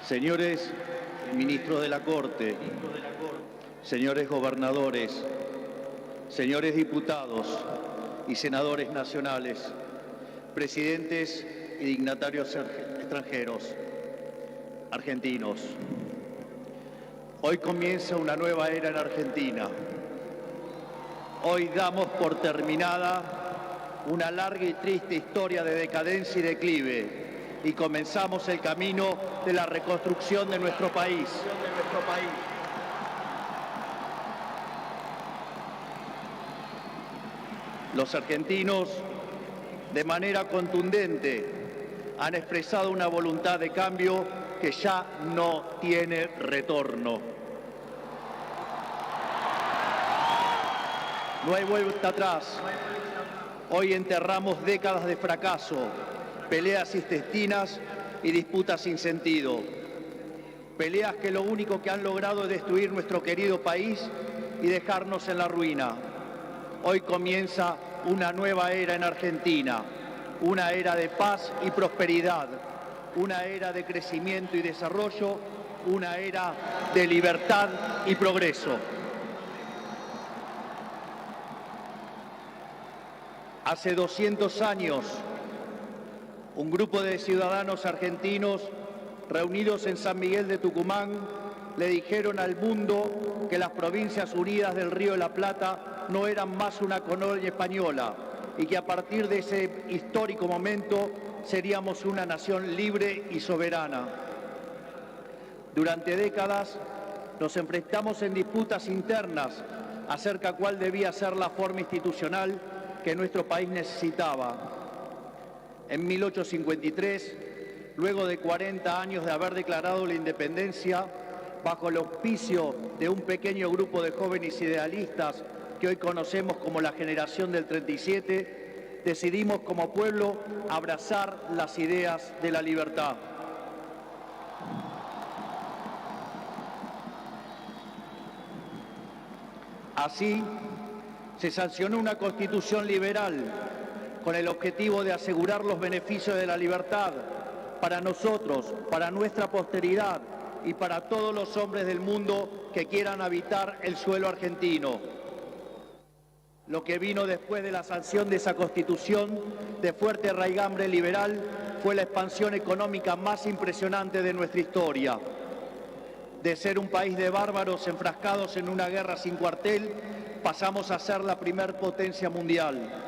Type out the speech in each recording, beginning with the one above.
Señores ministros de la Corte, señores gobernadores, señores diputados y senadores nacionales, presidentes y dignatarios extranjeros, argentinos. Hoy comienza una nueva era en Argentina. Hoy damos por terminada una larga y triste historia de decadencia y declive y comenzamos el camino de la reconstrucción de nuestro país. Los argentinos, de manera contundente, han expresado una voluntad de cambio que ya no tiene retorno. No hay vuelta atrás. Hoy enterramos décadas de fracaso, peleas intestinas y disputas sin sentido. Peleas que lo único que han logrado es destruir nuestro querido país y dejarnos en la ruina. Hoy comienza una nueva era en Argentina, una era de paz y prosperidad, una era de crecimiento y desarrollo, una era de libertad y progreso. Hace 200 años, un grupo de ciudadanos argentinos reunidos en San Miguel de Tucumán le dijeron al mundo que las Provincias Unidas del Río de la Plata no eran más una colonia española y que a partir de ese histórico momento seríamos una nación libre y soberana. Durante décadas nos enfrentamos en disputas internas acerca de cuál debía ser la forma institucional que nuestro país necesitaba. En 1853, luego de 40 años de haber declarado la independencia, bajo el auspicio de un pequeño grupo de jóvenes idealistas que hoy conocemos como la generación del 37, decidimos como pueblo abrazar las ideas de la libertad. Así, se sancionó una constitución liberal con el objetivo de asegurar los beneficios de la libertad para nosotros, para nuestra posteridad y para todos los hombres del mundo que quieran habitar el suelo argentino. Lo que vino después de la sanción de esa constitución de fuerte raigambre liberal fue la expansión económica más impresionante de nuestra historia. De ser un país de bárbaros enfrascados en una guerra sin cuartel, pasamos a ser la primer potencia mundial.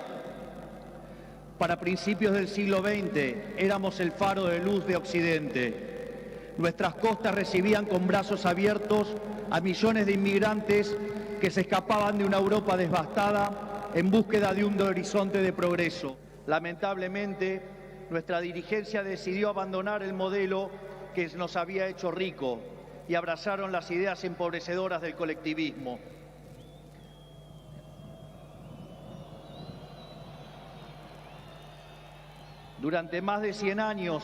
Para principios del siglo XX éramos el faro de luz de Occidente. Nuestras costas recibían con brazos abiertos a millones de inmigrantes que se escapaban de una Europa devastada en búsqueda de un horizonte de progreso. Lamentablemente, nuestra dirigencia decidió abandonar el modelo que nos había hecho rico y abrazaron las ideas empobrecedoras del colectivismo. Durante más de 100 años,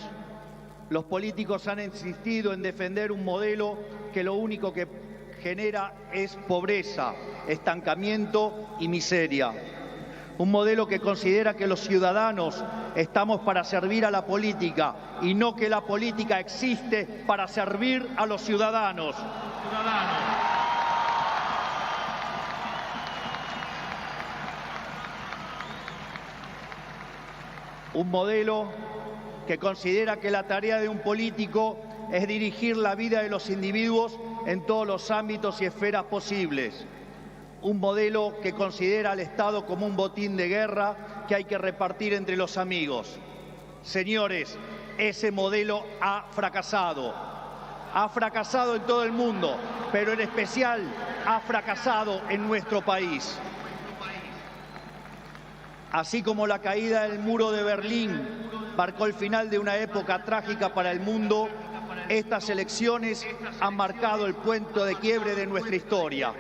los políticos han insistido en defender un modelo que lo único que genera es pobreza, estancamiento y miseria. Un modelo que considera que los ciudadanos estamos para servir a la política y no que la política existe para servir a los ciudadanos. Un modelo que considera que la tarea de un político es dirigir la vida de los individuos en todos los ámbitos y esferas posibles. Un modelo que considera al Estado como un botín de guerra que hay que repartir entre los amigos. Señores, ese modelo ha fracasado. Ha fracasado en todo el mundo, pero en especial ha fracasado en nuestro país. Así como la caída del muro de Berlín marcó el final de una época trágica para el mundo, estas elecciones han marcado el punto de quiebre de nuestra historia.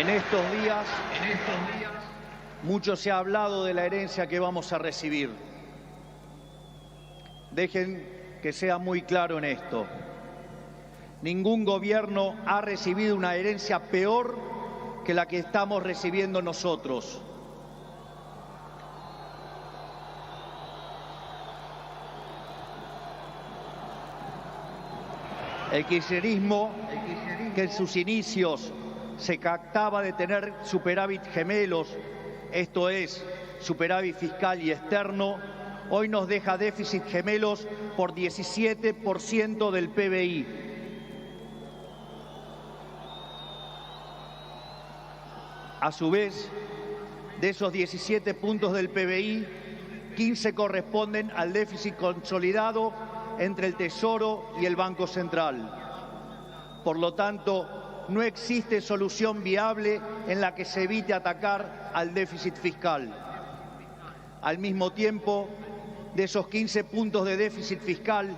En estos días, mucho se ha hablado de la herencia que vamos a recibir. Dejen que sea muy claro en esto. Ningún gobierno ha recibido una herencia peor que la que estamos recibiendo nosotros. El kirchnerismo, que en sus inicios se jactaba de tener superávit gemelos, esto es, superávit fiscal y externo, hoy nos deja déficit gemelos por 17% del PBI. A su vez, de esos 17 puntos del PBI, 15 corresponden al déficit consolidado entre el Tesoro y el Banco Central. Por lo tanto, no existe solución viable en la que se evite atacar al déficit fiscal. Al mismo tiempo, de esos 15 puntos de déficit fiscal,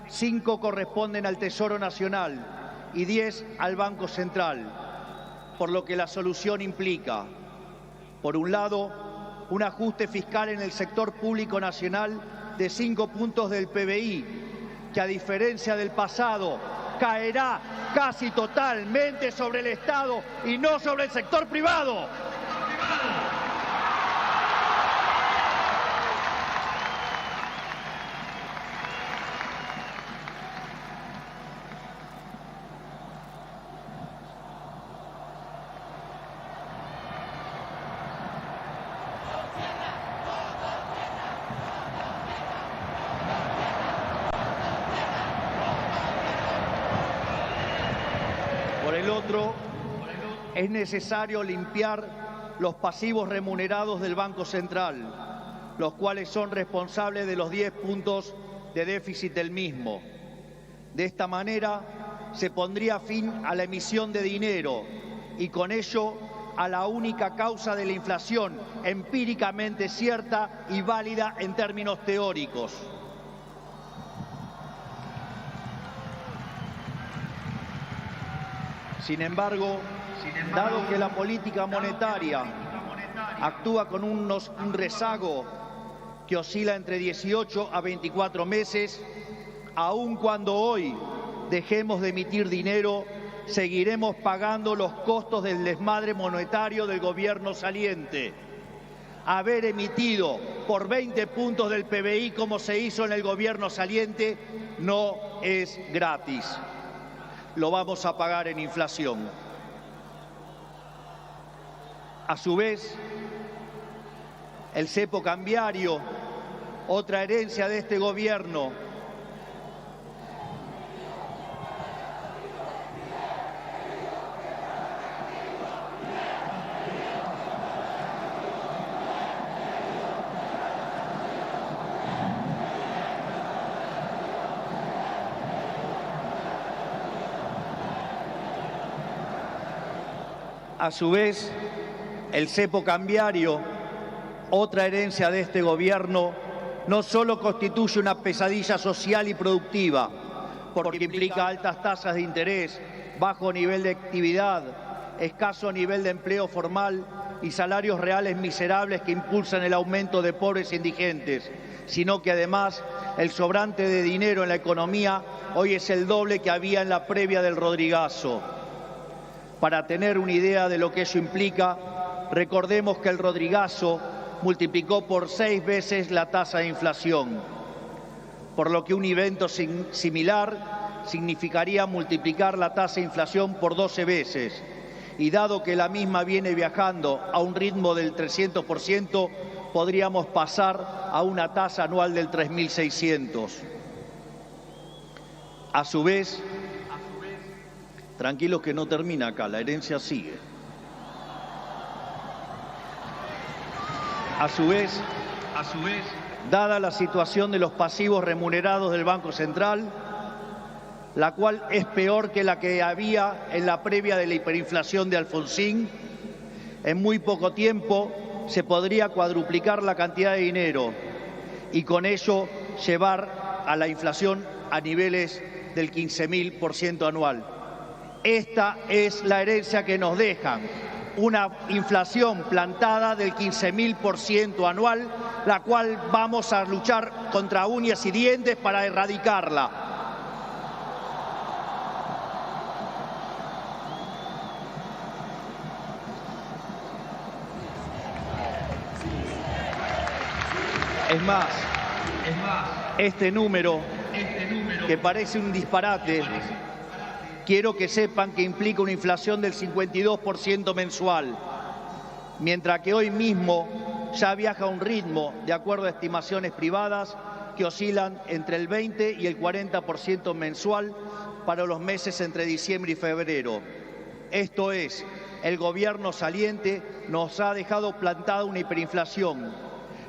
5 corresponden al Tesoro Nacional y 10 al Banco Central, por lo que la solución implica, por un lado, un ajuste fiscal en el sector público nacional de 5 puntos del PBI, que a diferencia del pasado caerá casi totalmente sobre el Estado y no sobre el sector privado. Por el otro, es necesario limpiar los pasivos remunerados del Banco Central, los cuales son responsables de los 10 puntos de déficit del mismo. De esta manera, se pondría fin a la emisión de dinero y con ello a la única causa de la inflación empíricamente cierta y válida en términos teóricos. Sin embargo, dado que la política monetaria actúa con un rezago que oscila entre 18 a 24 meses, aun cuando hoy dejemos de emitir dinero, seguiremos pagando los costos del desmadre monetario del gobierno saliente. Haber emitido por 20 puntos del PBI, como se hizo en el gobierno saliente, no es gratis. Lo vamos a pagar en inflación. A su vez, el cepo cambiario, otra herencia de este gobierno, a su vez, el cepo cambiario, otra herencia de este gobierno, no solo constituye una pesadilla social y productiva, porque implica altas tasas de interés, bajo nivel de actividad, escaso nivel de empleo formal y salarios reales miserables que impulsan el aumento de pobres e indigentes, sino que además el sobrante de dinero en la economía hoy es el doble que había en la previa del Rodrigazo. Para tener una idea de lo que eso implica, recordemos que el Rodrigazo multiplicó por 6 veces la tasa de inflación, por lo que un evento similar significaría multiplicar la tasa de inflación por 12 veces. Y dado que la misma viene viajando a un ritmo del 300%, podríamos pasar a una tasa anual del 3.600. A su vez, tranquilos que no termina acá, la herencia sigue. A su vez, dada la situación de los pasivos remunerados del Banco Central, la cual es peor que la que había en la previa de la hiperinflación de Alfonsín, en muy poco tiempo se podría cuadruplicar la cantidad de dinero y con ello llevar a la inflación a niveles del 15.000% anual. Esta es la herencia que nos dejan. una inflación plantada del 15.000% anual, la cual vamos a luchar contra uñas y dientes para erradicarla. Es más, este número, que parece un disparate, quiero que sepan que implica una inflación del 52% mensual, mientras que hoy mismo ya viaja a un ritmo, de acuerdo a estimaciones privadas, que oscilan entre el 20 y el 40% mensual para los meses entre diciembre y febrero. Esto es, el gobierno saliente nos ha dejado plantada una hiperinflación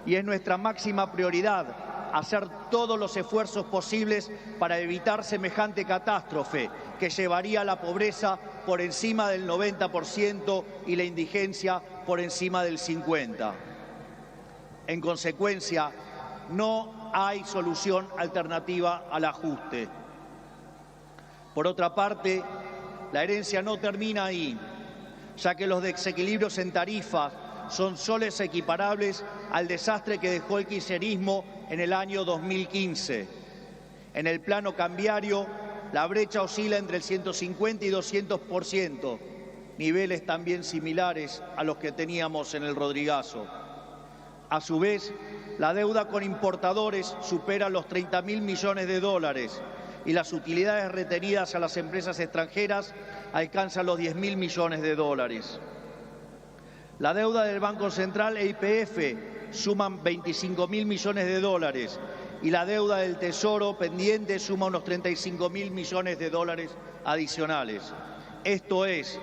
y es nuestra máxima prioridad hacer todos los esfuerzos posibles para evitar semejante catástrofe que llevaría a la pobreza por encima del 90% y la indigencia por encima del 50%. En consecuencia, no hay solución alternativa al ajuste. Por otra parte, la herencia no termina ahí, ya que los desequilibrios en tarifas son soles equiparables al desastre que dejó el kirchnerismo en el año 2015. En el plano cambiario, la brecha oscila entre el 150 y 200%, niveles también similares a los que teníamos en el Rodrigazo. A su vez, la deuda con importadores supera los 30.000 millones de dólares y las utilidades retenidas a las empresas extranjeras alcanzan los 10.000 millones de dólares. La deuda del Banco Central e YPF suman 25.000 millones de dólares y la deuda del Tesoro pendiente suma unos 35.000 millones de dólares adicionales. Esto es,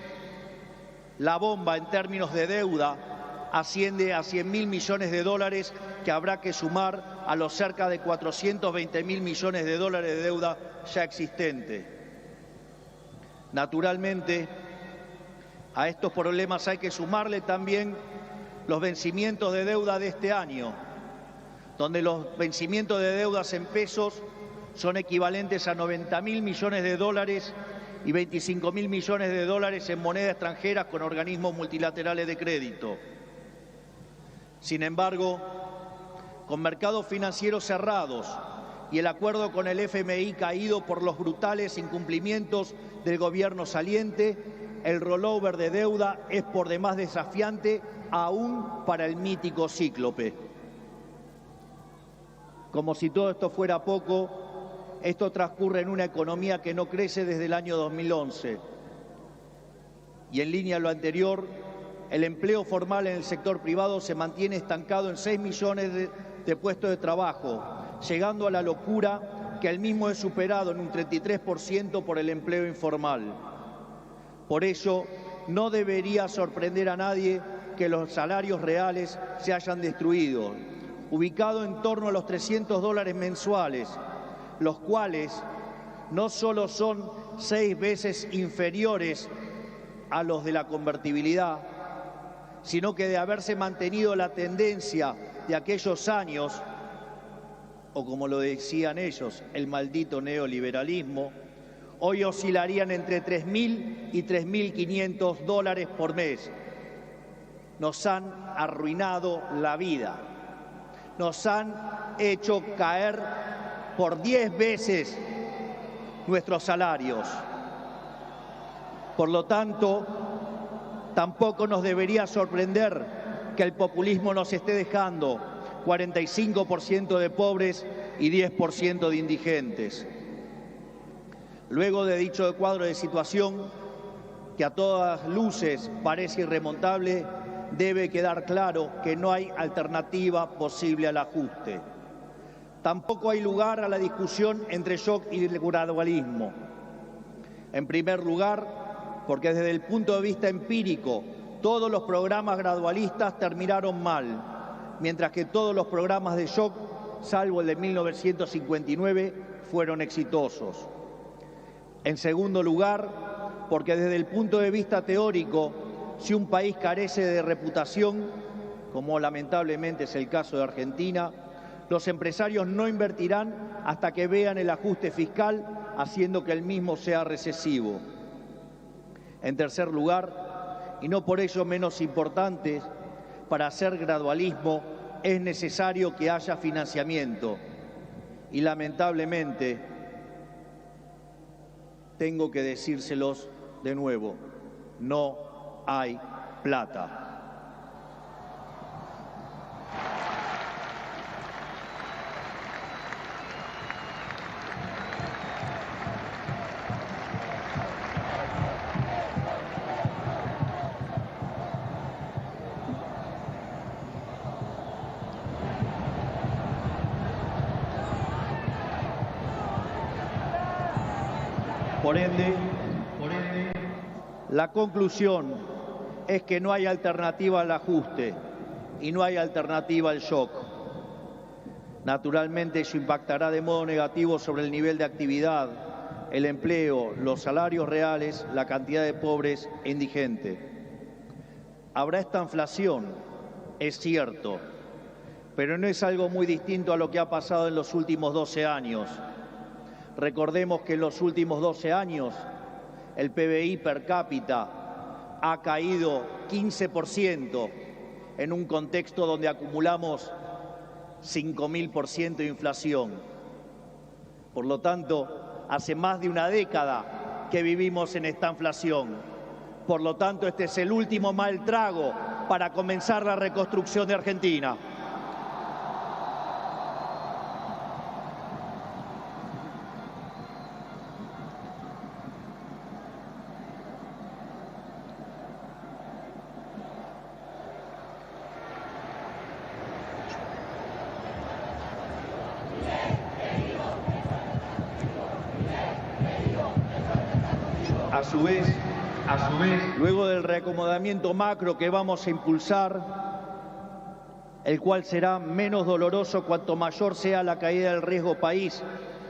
la bomba en términos de deuda asciende a 100.000 millones de dólares que habrá que sumar a los cerca de 420.000 millones de dólares de deuda ya existente. Naturalmente, a estos problemas hay que sumarle también los vencimientos de deuda de este año, donde los vencimientos de deudas en pesos son equivalentes a 90.000 millones de dólares y 25.000 millones de dólares en moneda extranjera con organismos multilaterales de crédito. Sin embargo, con mercados financieros cerrados y el acuerdo con el FMI caído por los brutales incumplimientos del gobierno saliente, el rollover de deuda es por demás desafiante aún para el mítico cíclope. Como si todo esto fuera poco, esto transcurre en una economía que no crece desde el año 2011. Y en línea a lo anterior, el empleo formal en el sector privado se mantiene estancado en 6 millones de puestos de trabajo, llegando a la locura que el mismo es superado en un 33% por el empleo informal. Por ello, no debería sorprender a nadie que los salarios reales se hayan destruido, ubicado en torno a los $300 mensuales, los cuales no solo son 6 veces inferiores a los de la convertibilidad, sino que de haberse mantenido la tendencia de aquellos años, o como lo decían ellos, el maldito neoliberalismo, hoy oscilarían entre 3.000 y 3.500 dólares por mes. Nos han arruinado la vida. Nos han hecho caer por 10 veces nuestros salarios. Por lo tanto, tampoco nos debería sorprender que el populismo nos esté dejando 45% de pobres y 10% de indigentes. Luego de dicho cuadro de situación, que a todas luces parece irremontable, debe quedar claro que no hay alternativa posible al ajuste. Tampoco hay lugar a la discusión entre shock y gradualismo. En primer lugar, porque desde el punto de vista empírico, todos los programas gradualistas terminaron mal, mientras que todos los programas de shock, salvo el de 1959, fueron exitosos. En segundo lugar, porque desde el punto de vista teórico, si un país carece de reputación, como lamentablemente es el caso de Argentina, los empresarios no invertirán hasta que vean el ajuste fiscal, haciendo que el mismo sea recesivo. En tercer lugar, y no por ello menos importantes, para hacer gradualismo es necesario que haya financiamiento. Y lamentablemente, tengo que decírselos de nuevo, no hay plata. Por ende, la conclusión es que no hay alternativa al ajuste y no hay alternativa al shock. Naturalmente, eso impactará de modo negativo sobre el nivel de actividad, el empleo, los salarios reales, la cantidad de pobres e indigentes. Habrá esta inflación, es cierto, pero no es algo muy distinto a lo que ha pasado en los últimos 12 años. Recordemos que en los últimos 12 años el PBI per cápita ha caído 15% en un contexto donde acumulamos 5.000% de inflación. Por lo tanto, hace más de una década que vivimos en esta inflación. Por lo tanto, este es el último mal trago para comenzar la reconstrucción de Argentina. A su vez, luego del reacomodamiento macro que vamos a impulsar, el cual será menos doloroso cuanto mayor sea la caída del riesgo país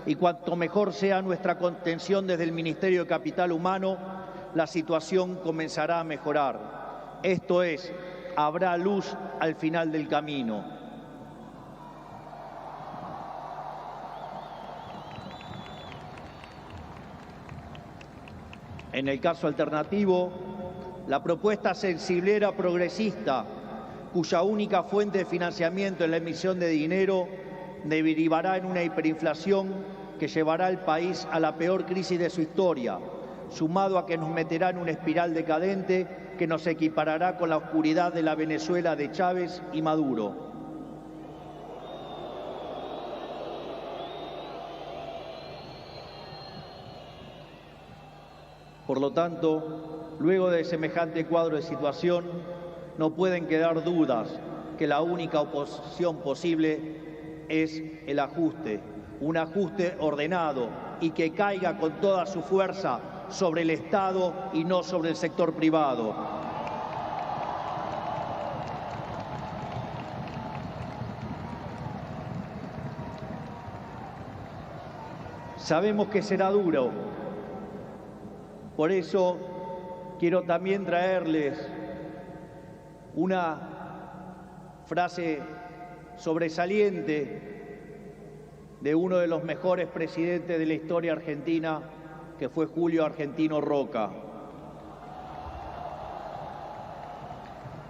y cuanto mejor sea nuestra contención desde el Ministerio de Capital Humano, la situación comenzará a mejorar. Esto es, habrá luz al final del camino. En el caso alternativo, la propuesta sensiblera progresista, cuya única fuente de financiamiento es la emisión de dinero, derivará en una hiperinflación que llevará al país a la peor crisis de su historia, sumado a que nos meterá en una espiral decadente que nos equiparará con la oscuridad de la Venezuela de Chávez y Maduro. Por lo tanto, luego de semejante cuadro de situación, no pueden quedar dudas que la única oposición posible es el ajuste, un ajuste ordenado y que caiga con toda su fuerza sobre el Estado y no sobre el sector privado. Sabemos que será duro. Por eso quiero también traerles una frase sobresaliente de uno de los mejores presidentes de la historia argentina, que fue Julio Argentino Roca.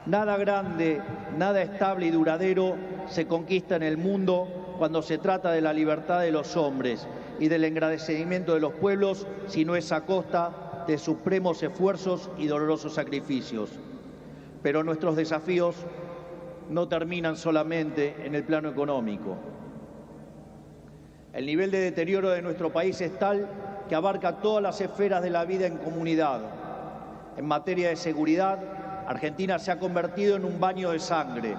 Nada grande, nada estable y duradero se conquista en el mundo cuando se trata de la libertad de los hombres y del engrandecimiento de los pueblos, si no es a costa de supremos esfuerzos y dolorosos sacrificios. Pero nuestros desafíos no terminan solamente en el plano económico. El nivel de deterioro de nuestro país es tal que abarca todas las esferas de la vida en comunidad. En materia de seguridad, Argentina se ha convertido en un baño de sangre.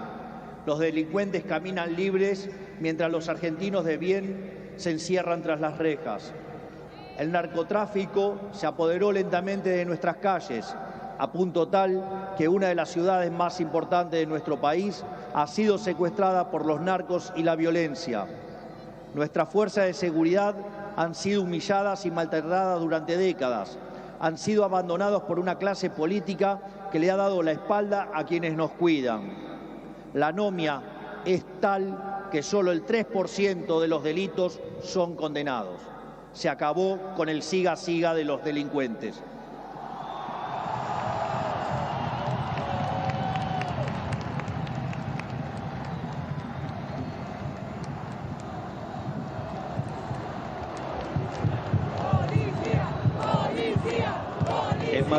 Los delincuentes caminan libres mientras los argentinos de bien se encierran tras las rejas. El narcotráfico se apoderó lentamente de nuestras calles, a punto tal que una de las ciudades más importantes de nuestro país ha sido secuestrada por los narcos y la violencia. Nuestras fuerzas de seguridad han sido humilladas y maltratadas durante décadas. Han sido abandonados por una clase política que le ha dado la espalda a quienes nos cuidan. La anomia es tal que solo el 3% de los delitos son condenados. Se acabó con el siga-siga de los delincuentes.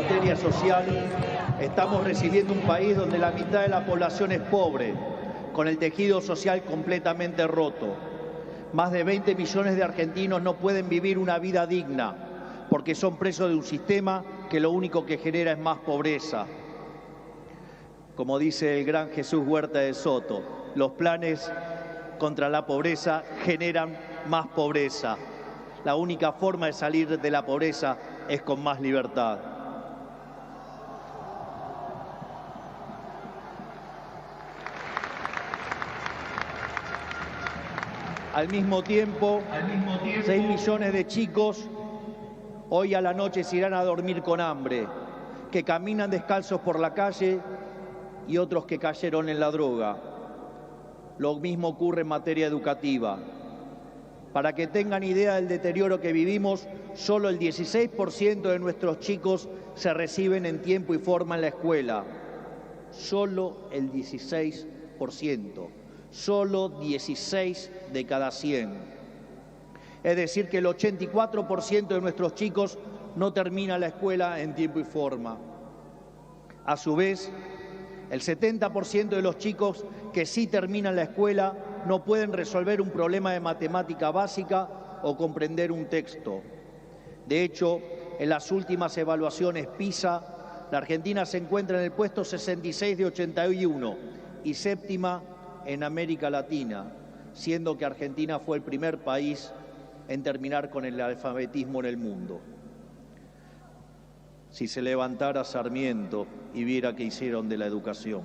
materia social, estamos recibiendo un país donde la mitad de la población es pobre, con el tejido social completamente roto. Más de 20 millones de argentinos no pueden vivir una vida digna porque son presos de un sistema que lo único que genera es más pobreza. Como dice el gran Jesús Huerta de Soto, los planes contra la pobreza generan más pobreza. La única forma de salir de la pobreza es con más libertad. Al mismo tiempo, 6 millones de chicos hoy a la noche se irán a dormir con hambre, que caminan descalzos por la calle y otros que cayeron en la droga. Lo mismo ocurre en materia educativa. Para que tengan idea del deterioro que vivimos, solo el 16% de nuestros chicos se reciben en tiempo y forma en la escuela. Solo el 16%. Solo 16 de cada 100. Es decir, que el 84% de nuestros chicos no termina la escuela en tiempo y forma. A su vez, el 70% de los chicos que sí terminan la escuela no pueden resolver un problema de matemática básica o comprender un texto. De hecho, en las últimas evaluaciones PISA, la Argentina se encuentra en el puesto 66 de 81 y séptima en América Latina, siendo que Argentina fue el primer país en terminar con el alfabetismo en el mundo. Si se levantara Sarmiento y viera qué hicieron de la educación.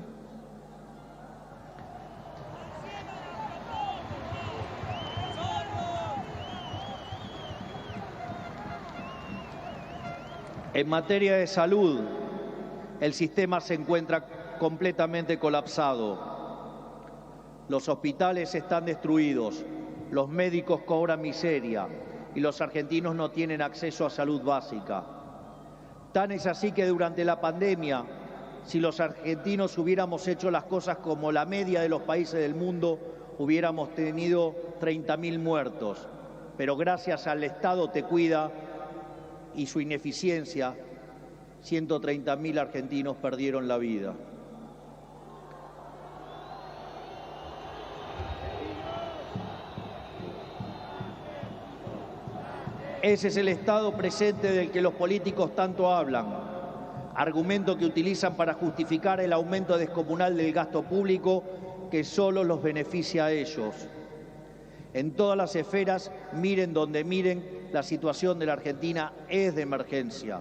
En materia de salud, el sistema se encuentra completamente colapsado. Los hospitales están destruidos, los médicos cobran miseria y los argentinos no tienen acceso a salud básica. Tan es así que durante la pandemia, si los argentinos hubiéramos hecho las cosas como la media de los países del mundo, hubiéramos tenido 30.000 muertos. Pero gracias al Estado Te Cuida y su ineficiencia, 130.000 argentinos perdieron la vida. Ese es el estado presente del que los políticos tanto hablan, argumento que utilizan para justificar el aumento descomunal del gasto público que solo los beneficia a ellos. En todas las esferas, miren donde miren, la situación de la Argentina es de emergencia.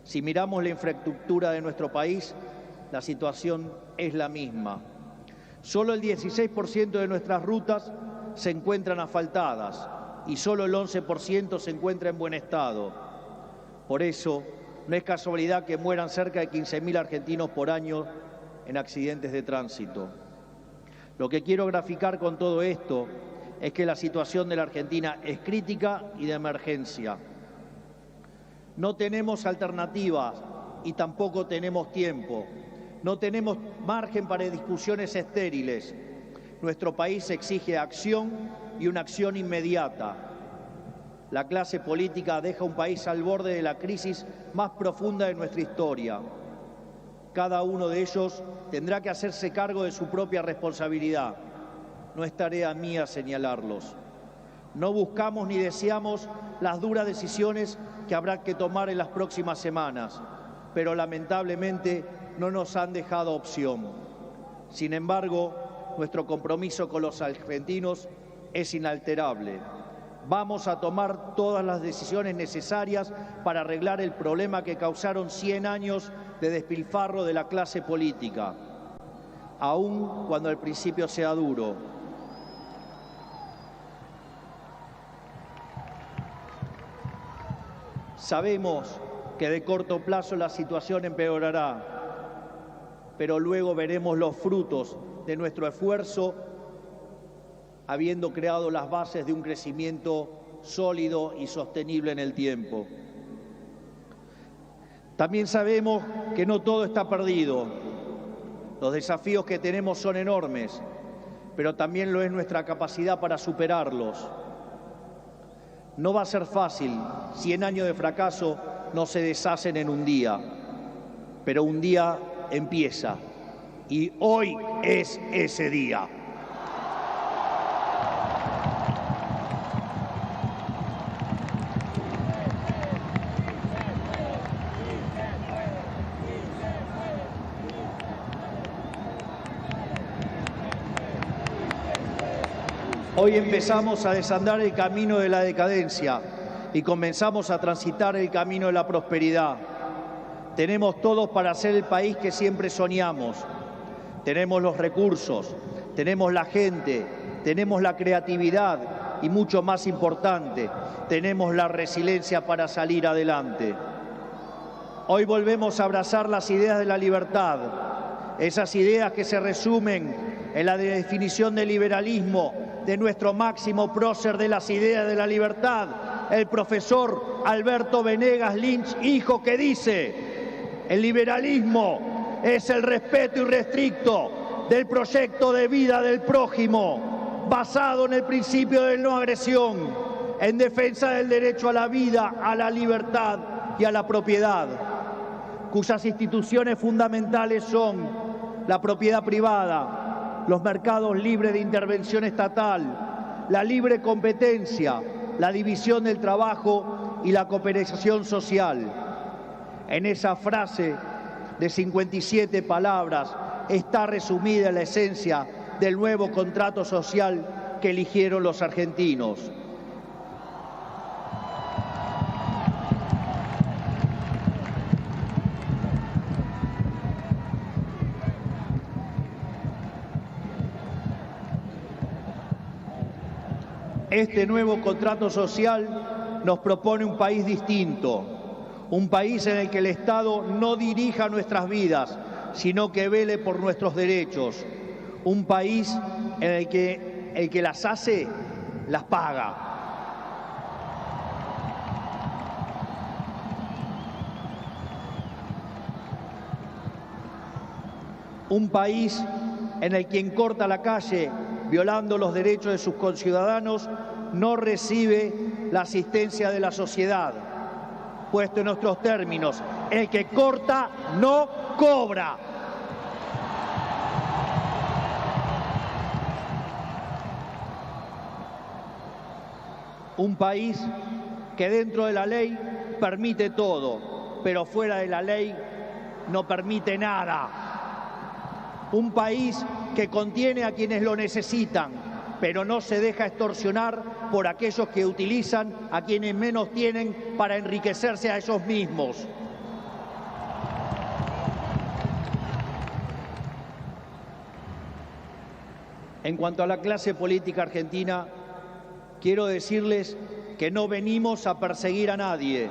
Si miramos la infraestructura de nuestro país, la situación es la misma. Solo el 16% de nuestras rutas se encuentran asfaltadas y solo el 11% se encuentra en buen estado. Por eso, no es casualidad que mueran cerca de 15.000 argentinos por año en accidentes de tránsito. Lo que quiero graficar con todo esto es que la situación de la Argentina es crítica y de emergencia. No tenemos alternativas y tampoco tenemos tiempo. No tenemos margen para discusiones estériles. Nuestro país exige acción y una acción inmediata. La clase política deja un país al borde de la crisis más profunda de nuestra historia. Cada uno de ellos tendrá que hacerse cargo de su propia responsabilidad. No es tarea mía señalarlos. No buscamos ni deseamos las duras decisiones que habrá que tomar en las próximas semanas, pero lamentablemente no nos han dejado opción. Sin embargo, nuestro compromiso con los argentinos es inalterable. Vamos a tomar todas las decisiones necesarias para arreglar el problema que causaron 100 años de despilfarro de la clase política, aun cuando al principio sea duro. Sabemos que de corto plazo la situación empeorará, pero luego veremos los frutos de nuestro esfuerzo, habiendo creado las bases de un crecimiento sólido y sostenible en el tiempo. También sabemos que no todo está perdido. Los desafíos que tenemos son enormes, pero también lo es nuestra capacidad para superarlos. No va a ser fácil, 100 años de fracaso no se deshacen en un día, pero un día empieza y hoy es ese día. Hoy empezamos a desandar el camino de la decadencia y comenzamos a transitar el camino de la prosperidad. Tenemos todos para ser el país que siempre soñamos. Tenemos los recursos, tenemos la gente, tenemos la creatividad y, mucho más importante, tenemos la resiliencia para salir adelante. Hoy volvemos a abrazar las ideas de la libertad, esas ideas que se resumen en la definición del liberalismo de nuestro máximo prócer de las ideas de la libertad, el profesor Alberto Venegas Lynch, hijo, que dice: el liberalismo es el respeto irrestricto del proyecto de vida del prójimo, basado en el principio de no agresión, en defensa del derecho a la vida, a la libertad y a la propiedad, cuyas instituciones fundamentales son la propiedad privada, los mercados libres de intervención estatal, la libre competencia, la división del trabajo y la cooperación social. En esa frase de 57 palabras está resumida la esencia del nuevo contrato social que eligieron los argentinos. Este nuevo contrato social nos propone un país distinto, un país en el que el Estado no dirija nuestras vidas, sino que vele por nuestros derechos, un país en el que las hace, las paga. Un país en el que quien corta la calle violando los derechos de sus conciudadanos no recibe la asistencia de la sociedad. Puesto en nuestros términos, el que corta no cobra. Un país que dentro de la ley permite todo, pero fuera de la ley no permite nada. Un país que contiene a quienes lo necesitan, pero no se deja extorsionar por aquellos que utilizan a quienes menos tienen para enriquecerse a ellos mismos. En cuanto a la clase política argentina, quiero decirles que no venimos a perseguir a nadie,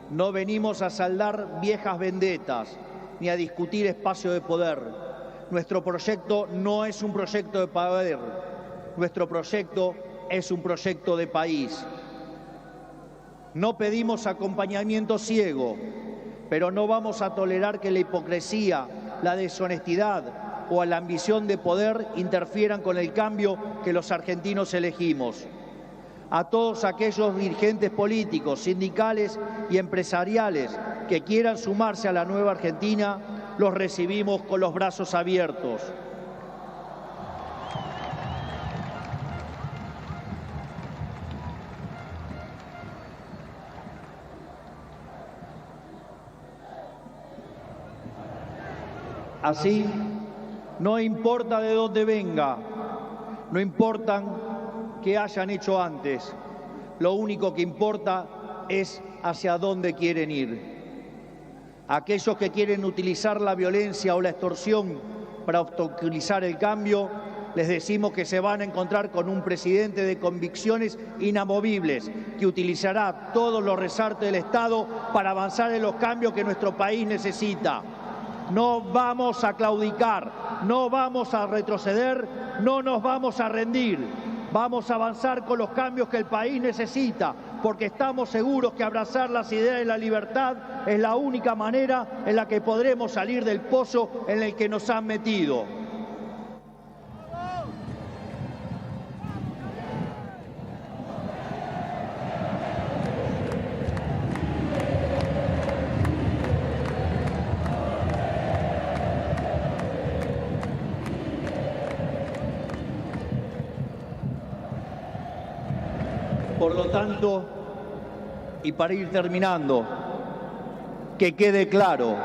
no venimos a saldar viejas vendetas, ni a discutir espacio de poder. Nuestro proyecto no es un proyecto de poder, nuestro proyecto es un proyecto de país. No pedimos acompañamiento ciego, pero no vamos a tolerar que la hipocresía, la deshonestidad o la ambición de poder interfieran con el cambio que los argentinos elegimos. A todos aquellos dirigentes políticos, sindicales y empresariales que quieran sumarse a la nueva Argentina, los recibimos con los brazos abiertos. Así, no importa de dónde venga, no importa qué hayan hecho antes, lo único que importa es hacia dónde quieren ir. Aquellos que quieren utilizar la violencia o la extorsión para obstaculizar el cambio, les decimos que se van a encontrar con un presidente de convicciones inamovibles que utilizará todos los resortes del Estado para avanzar en los cambios que nuestro país necesita. No vamos a claudicar, no vamos a retroceder, no nos vamos a rendir. Vamos a avanzar con los cambios que el país necesita, porque estamos seguros que abrazar las ideas de la libertad es la única manera en la que podremos salir del pozo en el que nos han metido. Por lo tanto, y para ir terminando, que quede claro,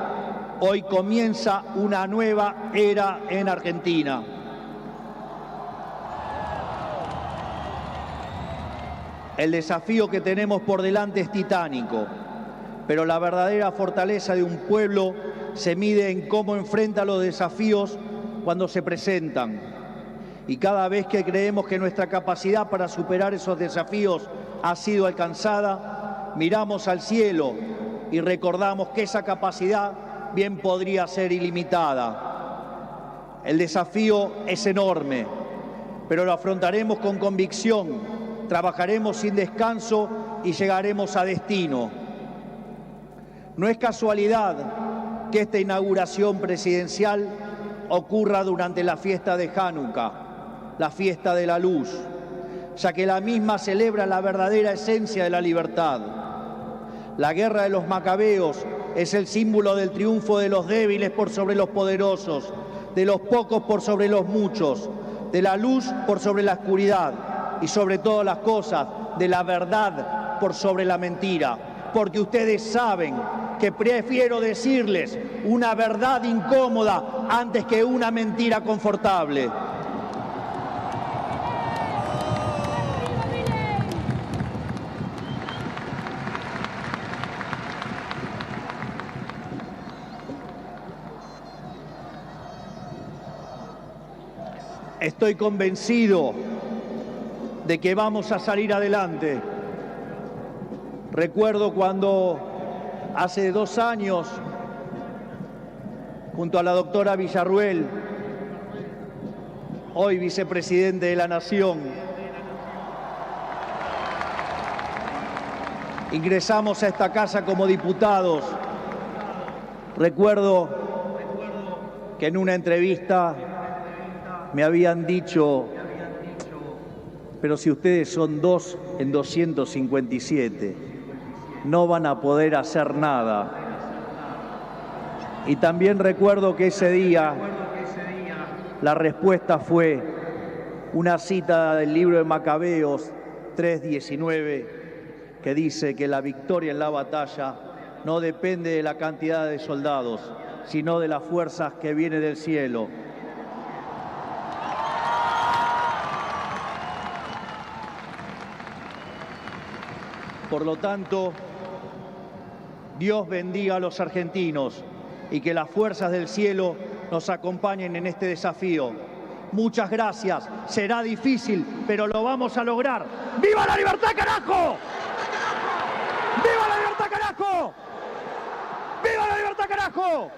hoy comienza una nueva era en Argentina. El desafío que tenemos por delante es titánico, pero la verdadera fortaleza de un pueblo se mide en cómo enfrenta los desafíos cuando se presentan. Y cada vez que creemos que nuestra capacidad para superar esos desafíos ha sido alcanzada, miramos al cielo y recordamos que esa capacidad bien podría ser ilimitada. El desafío es enorme, pero lo afrontaremos con convicción, trabajaremos sin descanso y llegaremos a destino. No es casualidad que esta inauguración presidencial ocurra durante la fiesta de Hanukkah, la fiesta de la luz, ya que la misma celebra la verdadera esencia de la libertad. La guerra de los macabeos es el símbolo del triunfo de los débiles por sobre los poderosos, de los pocos por sobre los muchos, de la luz por sobre la oscuridad y sobre todas las cosas, de la verdad por sobre la mentira. Porque ustedes saben que prefiero decirles una verdad incómoda antes que una mentira confortable. Estoy convencido de que vamos a salir adelante. Recuerdo cuando hace 2 años, junto a la doctora Villarruel, hoy vicepresidente de la Nación, ingresamos a esta casa como diputados. Recuerdo que en una entrevista me habían dicho, pero si ustedes son 2 en 257, no van a poder hacer nada. Y también recuerdo que ese día la respuesta fue una cita del libro de Macabeos 3:19, que dice que la victoria en la batalla no depende de la cantidad de soldados, sino de las fuerzas que vienen del cielo. Por lo tanto, Dios bendiga a los argentinos y que las fuerzas del cielo nos acompañen en este desafío. Muchas gracias. Será difícil, pero lo vamos a lograr. ¡Viva la libertad, carajo! ¡Viva la libertad, carajo! ¡Viva la libertad, carajo!